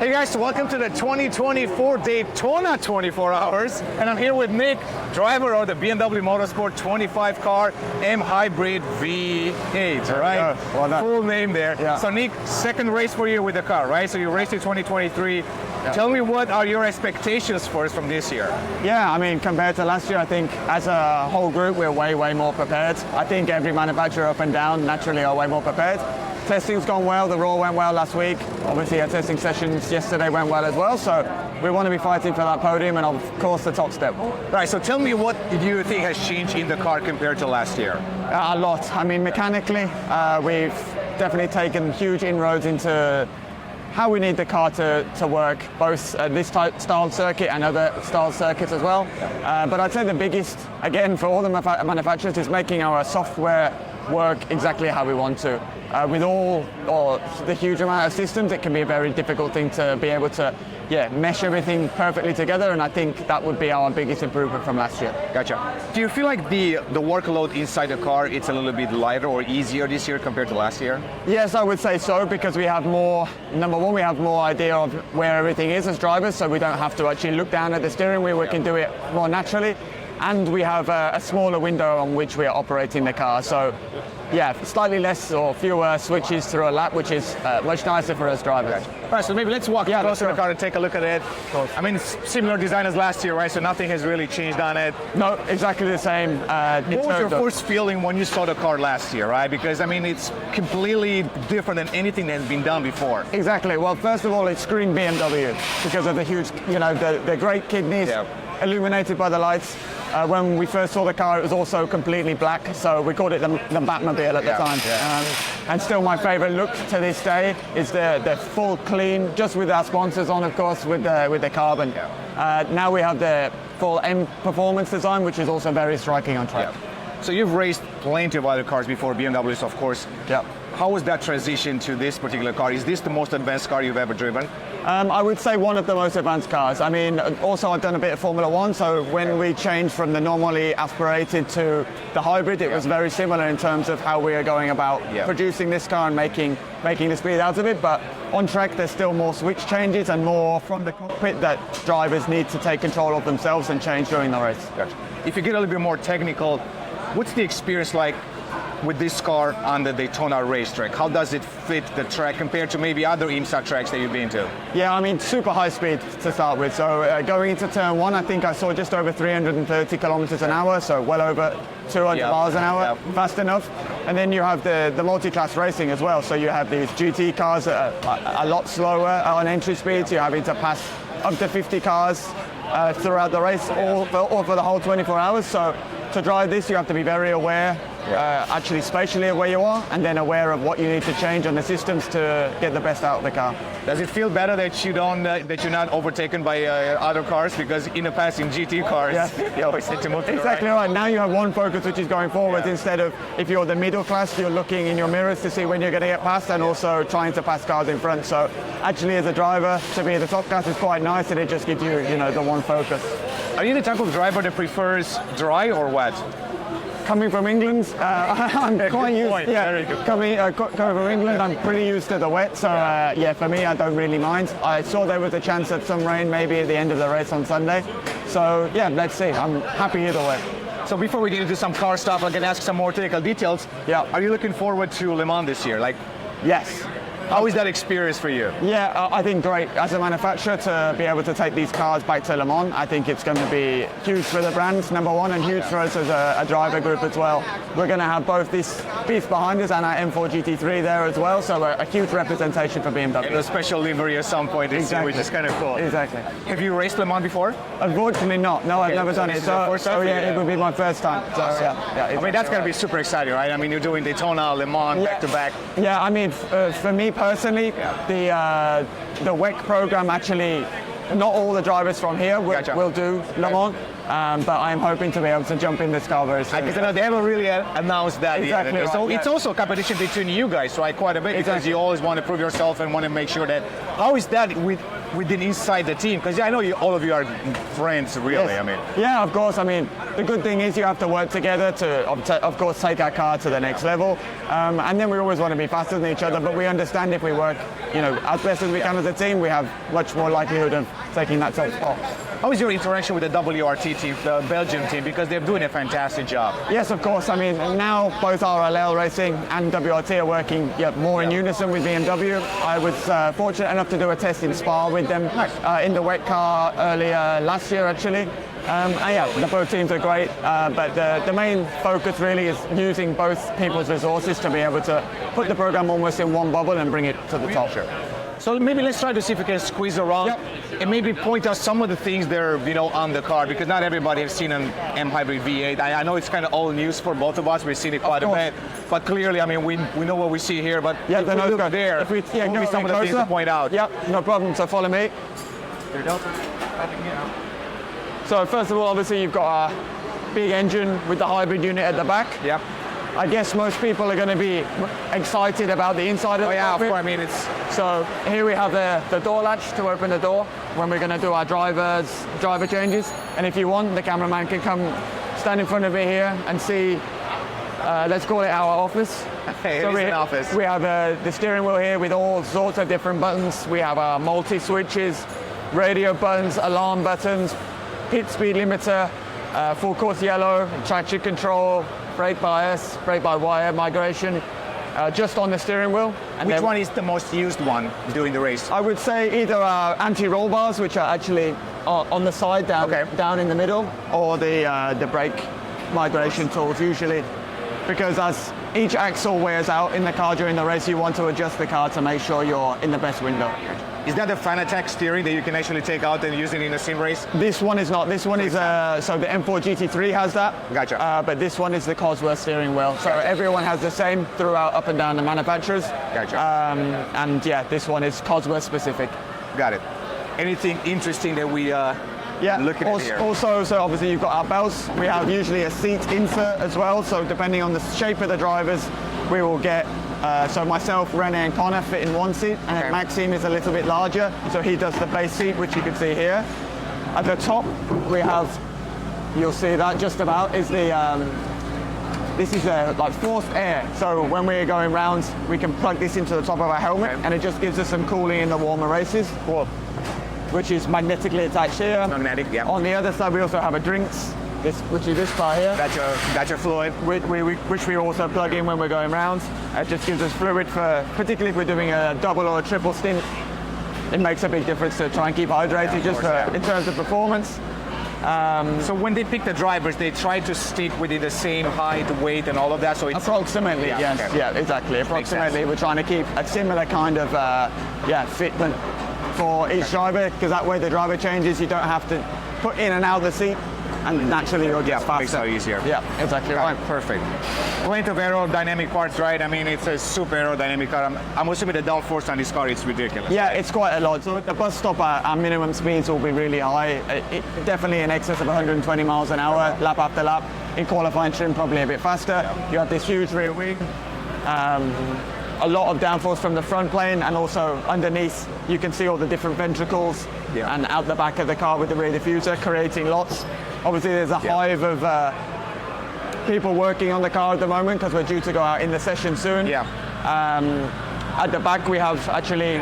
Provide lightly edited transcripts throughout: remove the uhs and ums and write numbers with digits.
Hey guys, welcome to the 2024 Daytona 24 Hours. And I'm here with Nick, driver of the BMW Motorsport 25 car M Hybrid V8, right? Well done. Full name there. Yeah. So Nick, second race for you with the car, right? So you raced in 2023. Yeah. Tell me, what are your expectations for us from this year? Yeah, I mean, compared to last year, I think as a whole group, we're way more prepared. I think every manufacturer up and down naturally are way more prepared. Testing's gone well, the Raw went well last week. Obviously our testing sessions yesterday went well as well, so we want to be fighting for that podium and of course the top step. Right, so tell me, what do you think has changed in the car compared to last year? A lot. I mean, mechanically, we've definitely taken huge inroads into how we need the car to work, both this type style circuit and other style circuits as well. But I'd say the biggest, again, for all the manufacturers, is making our software work exactly how we want to. With all the huge amount of systems, it can be a very difficult thing to be able to mesh everything perfectly together, and I think that would be our biggest improvement from last year. Gotcha. Do you feel like the workload inside the car, it's a little bit lighter or easier this year compared to last year? Yes, I would say so, because we have more, number one, we have more idea of where everything is as drivers, so we don't have to actually look down at the steering wheel, we can do it more naturally. And we have a smaller window on which we are operating the car. So, yeah, slightly less or fewer switches through a lap, which is much nicer for us drivers. All right, so maybe let's walk closer to the car and take a look at it. I mean, it's similar design as last year, right? So nothing has really changed on it. No, exactly the same. What was your first feeling when you saw the car last year, right? Because, I mean, it's completely different than anything that's been done before. Exactly. Well, first of all, it screamed BMW because of the huge, the great kidneys, illuminated by the lights. When we first saw the car, it was also completely black, so we called it the Batmobile at the time. And still my favorite look to this day is the full clean, just with our sponsors on, of course, with the carbon. Now we have the full M performance design, which is also very striking on track. So you've raced plenty of other cars before, BMWs, of course. How was that transition to this particular car? Is this the most advanced car you've ever driven? I would say one of the most advanced cars. I mean, also I've done a bit of Formula One, so when we changed from the normally aspirated to the hybrid, it was very similar in terms of how we are going about producing this car and making the speed out of it. But on track, there's still more switch changes and more from the cockpit that drivers need to take control of themselves and change during the race. Gotcha. If you get a little bit more technical, what's the experience like with this car on the Daytona racetrack? How does it fit the track compared to maybe other IMSA tracks that you've been to? Yeah, I mean, super high speed to start with. So going into turn one, I think I saw just over 330 kilometers an hour, so well over 200 miles an hour, fast enough. And then you have the multi-class racing as well. So you have these GT cars that are a lot slower on entry speeds. You're having to pass up to 50 cars throughout the race, all for the whole 24 hours. So to drive this, you have to be very aware, actually spatially of where you are, and then aware of what you need to change on the systems to get the best out of the car. Does it feel better that you don't that you're not overtaken by other cars? Because in the past, in GT cars, you always need to move to exactly the right. Now you have one focus, which is going forwards, instead of, if you're the middle class, you're looking in your mirrors to see when you're going to get past, and also trying to pass cars in front. So actually, as a driver, to be the top class is quite nice, and it just gives you, the one focus. Are you the type of driver that prefers dry or wet? Coming from England, I'm quite used. Coming from England, I'm pretty used to the wet. So for me, I don't really mind. I saw there was a chance of some rain maybe at the end of the race on Sunday. So let's see. I'm happy either way. So before we get into some car stuff, I can ask some more technical details. Are you looking forward to Le Mans this year? Yes. How is that experience for you? Yeah, I think great. As a manufacturer, to be able to take these cars back to Le Mans, I think it's going to be huge for the brand, number one, and huge for us as a driver group as well. We're going to have both this piece behind us and our M4 GT3 there as well, so a huge representation for BMW. And a special livery at some point this year, which is kind of cool. Exactly. Have you raced Le Mans before? Unfortunately not. No, I've never done it. It would be my first time. So, I mean, that's going to be super exciting, right? I mean, you're doing Daytona, Le Mans, back to back. Yeah, I mean, for me personally, the WEC program actually, not all the drivers from here will do Le Mans. but I'm hoping to be able to jump in this car very soon. Because they haven't really announced that Exactly. yet. So Right, it's also a competition between you guys, right? Quite a bit, because Exactly. you always want to prove yourself and want to make sure that. How is that within inside the team? Because I know all of you are friends, really. Yes. I mean, yeah, of course. I mean, the good thing is you have to work together to, of course, take our car to the next level. And then we always want to be faster than each other, but we understand if we work, as best as we can as a team, we have much more likelihood of taking that top spot. how is your interaction with the WRT team, the Belgian team? Because they're doing a fantastic job. Yes, of course. I mean, now both RLL Racing and WRT are working more in unison with BMW. I was fortunate enough to do a test in Spa with them in the wet car earlier last year, actually. And yeah, the both teams are great, but the main focus really is using both people's resources to be able to put the program almost in one bubble and bring it to the top. So maybe let's try to see if we can squeeze around and maybe point out some of the things that are, on the car, because not everybody has seen an M Hybrid V8. I know it's kind of old news for both of us. We've seen it quite a bit, but clearly, I mean, we know what we see here. But yeah, if we look there, if we maybe some of the things to point out. Yep, no problem. So follow me. So first of all, obviously you've got a big engine with the hybrid unit at the back. Yep. I guess most people are going to be excited about the inside of the Of cockpit. course. I mean, it's So here we have the door latch to open the door when we're going to do our driver changes. And if you want, the cameraman can come stand in front of me here and see, let's call it our office. Hey, it is an office. We have the steering wheel here with all sorts of different buttons. We have our multi-switches, radio buttons, alarm buttons, pit speed limiter, full course yellow, traction control, brake bias, brake by wire migration, just on the steering wheel. And which one is the most used one during the race? I would say either our anti-roll bars, which are actually on the side down in the middle, or the brake migration tools usually, because as each axle wears out in the car during the race, you want to adjust the car to make sure you're in the best window. Is that the Fanatec steering that you can actually take out and use it in a sim race? This one is not. This one is, so the M4 GT3 has that. Gotcha. But this one is the Cosworth steering wheel. So everyone has the same throughout up and down the manufacturers. Gotcha. And yeah, this one is Cosworth specific. Got it. Anything interesting that we looking at here? Also, so obviously you've got our belts. We have usually a seat insert as well. So depending on the shape of the drivers, we will get, so myself, Rene and Connor fit in one seat, and then Maxime is a little bit larger, so he does the base seat, which you can see here. At the top, we have, you'll see that just about, is the, this is like forced air. So when we're going round, we can plug this into the top of our helmet, and it just gives us some cooling in the warmer races. Cool. Which is magnetically attached here. Magnetic, yeah. On the other side, we also have a drinks, which is this part here. That's your fluid. Which we also plug in when we're going round. It just gives us fluid for, particularly if we're doing a double or a triple stint. It makes a big difference to try and keep hydrated, in terms of performance. So when they pick the drivers, they try to stick within the same height, weight, and all of that. So it's approximately, yes, okay. yeah, exactly. Approximately, we're trying to keep a similar kind of fitment for each driver, because that way the driver changes, you don't have to put in and out the seat, and naturally you'll get faster. Makes it easier. Yeah, exactly right. Perfect. Plenty of aerodynamic parts, right? I mean, it's a super aerodynamic car. I'm assuming the downforce on this car is ridiculous. Yeah, it's quite a lot. So at the bus stop, our minimum speeds will be really high. Definitely in excess of 120 miles an hour, lap after lap. In qualifying trim, probably a bit faster. You have this huge rear wing. A lot of downforce from the front plane, and also underneath you can see all the different ventricles, and out the back of the car with the rear diffuser, creating lots. Obviously there's a hive of people working on the car at the moment, because we're due to go out in the session soon. At the back we have actually,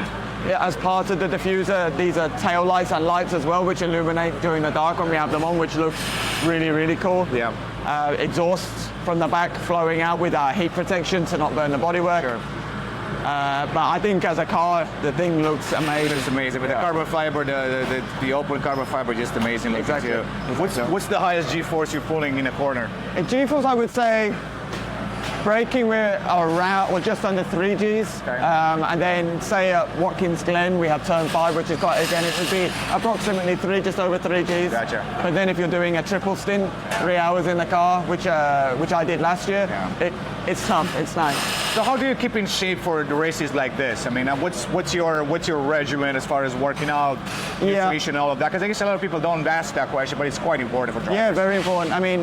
as part of the diffuser, these are tail lights and lights as well, which illuminate during the dark when we have them on, which looks really, really cool. Exhausts from the back flowing out with our heat protection to not burn the bodywork. Sure. But I think as a car, the thing looks amazing. It's amazing. With the carbon fiber, the open carbon fiber, just amazing. Exactly. What's the highest G-force you're pulling in a corner? In G-force, I would say braking, we're around, well, just under 3 Gs. Okay. And then say at Watkins Glen, we have turn 5, which is quite, again, it would be approximately just over 3 Gs. Gotcha. But then if you're doing a triple stint, 3 hours in the car, which I did last year, it's tough, it's nice. So how do you keep in shape for the races like this? I mean, what's your regimen as far as working out, nutrition, all of that? Because I guess a lot of people don't ask that question, but it's quite important for drivers. Yeah, very important. I mean,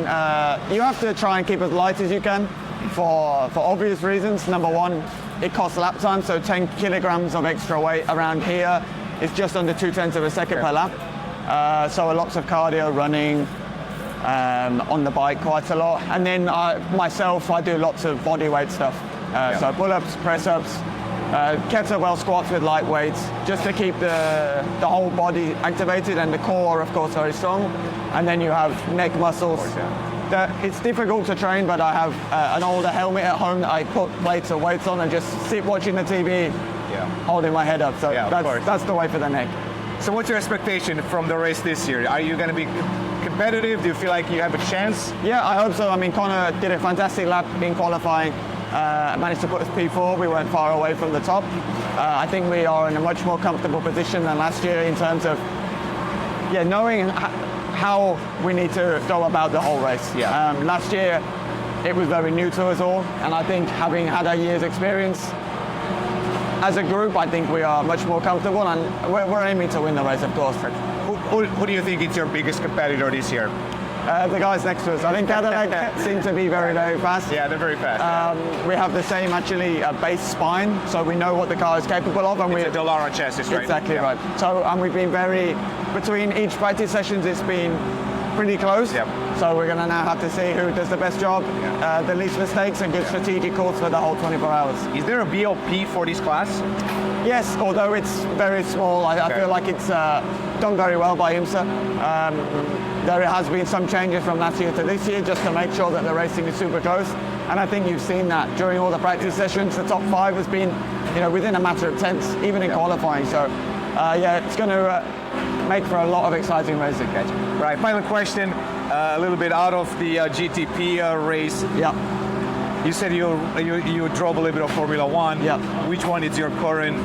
you have to try and keep as light as you can for obvious reasons. Number one, it costs lap time, so 10 kilograms of extra weight around here is just under 0.2 of a second per lap. So lots of cardio, running, on the bike quite a lot. And then myself, I do lots of body weight stuff. So pull-ups, press-ups, kettlebell squats with light weights, just to keep the whole body activated, and the core, of course, very strong. And then you have neck muscles. It's difficult to train, but I have an older helmet at home that I put plates of weights on and just sit watching the TV, holding my head up. So that's the way for the neck. So what's your expectation from the race this year? Are you going to be competitive? Do you feel like you have a chance? Yeah, I hope so. I mean, Connor did a fantastic lap in qualifying. Managed to put us P4. We weren't far away from the top. I think we are in a much more comfortable position than last year in terms of knowing how we need to go about the whole race. Last year it was very new to us all, and I think having had a year's experience as a group, I think we are much more comfortable, and we're aiming to win the race, of course. Who do you think is your biggest competitor this year? The guys next to us. I think Cadillac seem to be very, very fast. Yeah, they're very fast. We have the same, actually, base spine, so we know what the car is capable of. And it's a Dallara chassis, right? Exactly right. So, and we've been between each practice sessions, it's been pretty close. So we're going to now have to see who does the best job, the least mistakes, and good strategic calls for the whole 24 hours. Is there a BOP for this class? Yes, although it's very small. I feel like it's done very well by IMSA. There has been some changes from last year to this year just to make sure that the racing is super close. And I think you've seen that during all the practice sessions. The top 5 has been, within a matter of tenths, even in qualifying. So, it's going to make for a lot of exciting racing. Right, final question, a little bit out of the GTP race. You said you drove a little bit of Formula One. Which one is your current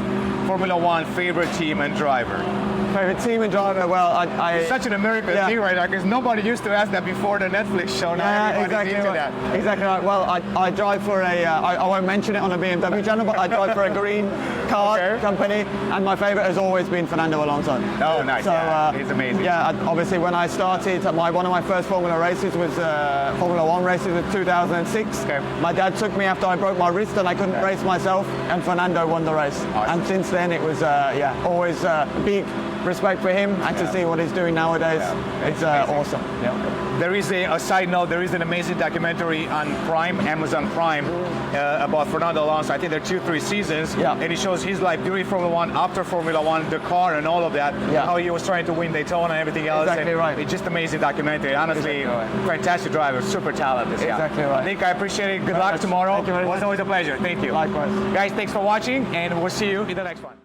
Formula One favorite team and driver? Favorite team and driver? Well, it's such an American thing right now, because nobody used to ask that before the Netflix show. Now everybody's into that. Exactly right. Well, I drive for I won't mention it on a BMW channel, but I drive for a green car company, and my favorite has always been Fernando Alonso. Oh, nice. So, he's amazing. Yeah, obviously when I started, one of my first Formula races was Formula One races in 2006. My dad took me after I broke my wrist and I couldn't race myself, and Fernando won the race. And since then it was always big respect for him, and to see what he's doing nowadays, it's awesome. There is a side note, there is an amazing documentary on Prime, Amazon Prime, about Fernando Alonso. I think there are 2-3 seasons, and it shows his life during Formula One, after Formula One, the car and all of that, how he was trying to win Daytona and everything else. Exactly right. It's just amazing documentary. Honestly, fantastic driver, super talented. Exactly right. Nick, I appreciate it. Good luck tomorrow. Thank you very much. It was always a pleasure. Thank you. Likewise. Guys, thanks for watching, and we'll see you in the next one.